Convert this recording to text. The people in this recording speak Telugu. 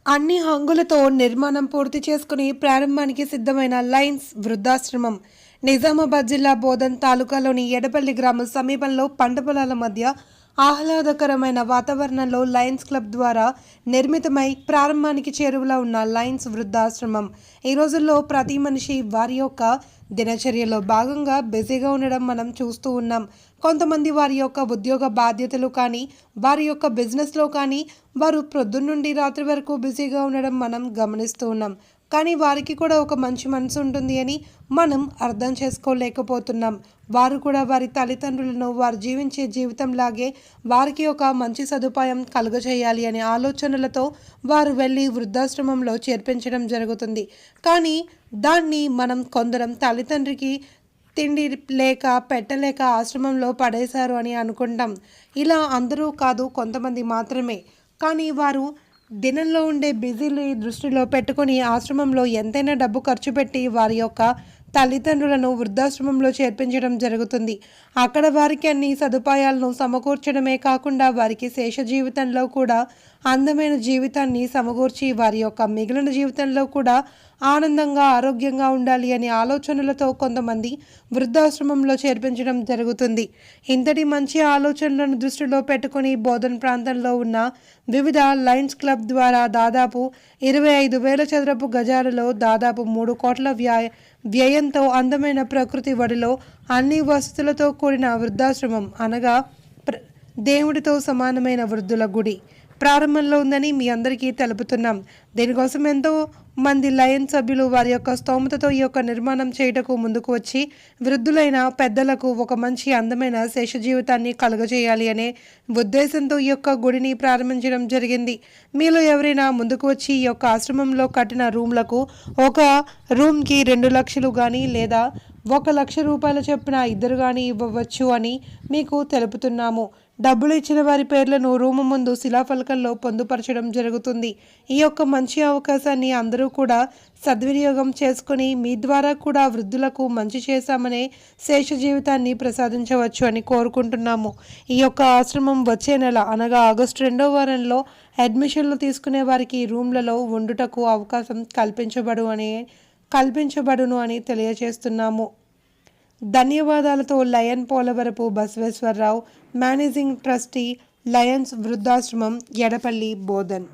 అన్ని హంగులతో నిర్మాణం పూర్తి చేసుకుని ప్రారంభానికి సిద్ధమైన లయన్స్ వృద్ధాశ్రమం నిజామాబాద్ జిల్లా బోధన్ తాలూకాలోని ఎడపల్లి గ్రామం సమీపంలో పంట పొలాల మధ్య ఆహ్లాదకరమైన వాతావరణంలో లయన్స్ క్లబ్ ద్వారా నిర్మితమై ప్రారంభానికి చేరువలో ఉన్న లయన్స్ వృద్ధాశ్రమం ఈ రోజుల్లో ప్రతి మనిషి వారి యొక్క దినచర్యలో భాగంగా బిజీగా ఉండడం మనం చూస్తూ ఉన్నాం. కొంతమంది వారి యొక్క ఉద్యోగ బాధ్యతలు కానీ వారి యొక్క బిజినెస్లో కానీ వారు ప్రొద్దున నుండి రాత్రి వరకు బిజీగా ఉండడం మనం గమనిస్తూ ఉన్నాం. కానీ వారికి కూడా ఒక మంచి మనసు ఉంటుంది అని మనం అర్థం చేసుకోలేకపోతున్నాం. వారు కూడా వారి తల్లిదండ్రులను వారు జీవించే జీవితంలాగే వారికి ఒక మంచి సదుపాయం కలుగజేయాలి అనే ఆలోచనలతో వారు వెళ్ళి వృద్ధాశ్రమంలో చేర్పించడం జరుగుతుంది. కానీ దాన్ని మనం కొందరం తల్లిదండ్రికి తిండి లేక పెట్టలేక ఆశ్రమంలో పడేశారు అని అనుకుంటాం. ఇలా అందరూ కాదు, కొంతమంది మాత్రమే. కానీ వారు దినంలో ఉండే బిజీని దృష్టిలో పెట్టుకుని ఆశ్రమంలో ఎంతైనా డబ్బు ఖర్చు పెట్టి వారి యొక్క తల్లిదండ్రులను వృద్ధాశ్రమంలో చేర్పించడం జరుగుతుంది. అక్కడ వారికి అన్ని సదుపాయాలను సమకూర్చడమే కాకుండా వారికి శేష జీవితంలో కూడా అందమైన జీవితాన్ని సమకూర్చి వారి యొక్క మిగిలిన జీవితంలో కూడా ఆనందంగా ఆరోగ్యంగా ఉండాలి అనే ఆలోచనలతో కొంతమంది వృద్ధాశ్రమంలో చేర్పించడం జరుగుతుంది. ఇంతటి మంచి ఆలోచనలను దృష్టిలో పెట్టుకుని బోధన్ ప్రాంతంలో ఉన్న వివిధ లయన్స్ క్లబ్ ద్వారా దాదాపు 25,000 చదరపు గజాలలో దాదాపు 3 కోట్ల వ్యయంతో అందమైన ప్రకృతి ఒడిలో అన్ని వసతులతో కూడిన వృద్ధాశ్రమం అనగా దేవుడితో సమానమైన వృద్ధుల గుడి ప్రారంభంలో ఉందని మీ అందరికీ తెలుపుతున్నాం. దీనికోసం ఎంతో మంది లయన్ సభ్యులు వారి యొక్క స్తోమతతో ఈ యొక్క నిర్మాణం చేయుటకు ముందుకు వచ్చి వృద్ధులైన పెద్దలకు ఒక మంచి అందమైన శేష జీవితాన్ని కలుగజేయాలి అనే ఉద్దేశంతో ఈ యొక్క గుడిని ప్రారంభించడం జరిగింది. మీలో ఎవరైనా ముందుకు వచ్చి ఈ యొక్క ఆశ్రమంలో కట్టిన రూమ్లకు ఒక రూమ్కి 2 లక్షలు కానీ లేదా 1,00,000 రూపాయల చొప్పున ఇద్దరు కానీ ఇవ్వవచ్చు అని మీకు తెలుపుతున్నాము. డబ్బులు ఇచ్చిన వారి పేర్లను రూము ముందు శిలాఫలకంలో పొందుపరచడం జరుగుతుంది. ఈ యొక్క మంచి అవకాశాన్ని అందరూ కూడా సద్వినియోగం చేసుకుని మీ ద్వారా కూడా వృద్ధులకు మంచి చేశామనే శేష జీవితాన్ని ప్రసాదించవచ్చు అని కోరుకుంటున్నాము. ఈ యొక్క ఆశ్రమం వచ్చే నెల అనగా ఆగస్టు 2వ వారంలో అడ్మిషన్లు తీసుకునే వారికి రూమ్లలో ఉండుటకు అవకాశం కల్పించబడును అని తెలియజేస్తున్నాము. ధన్యవాదాలతో Lion Polavarapu Basaveswararao, managing trustee, Lions వృద్ధాశ్రమం, ఎడపల్లి, బోధన్.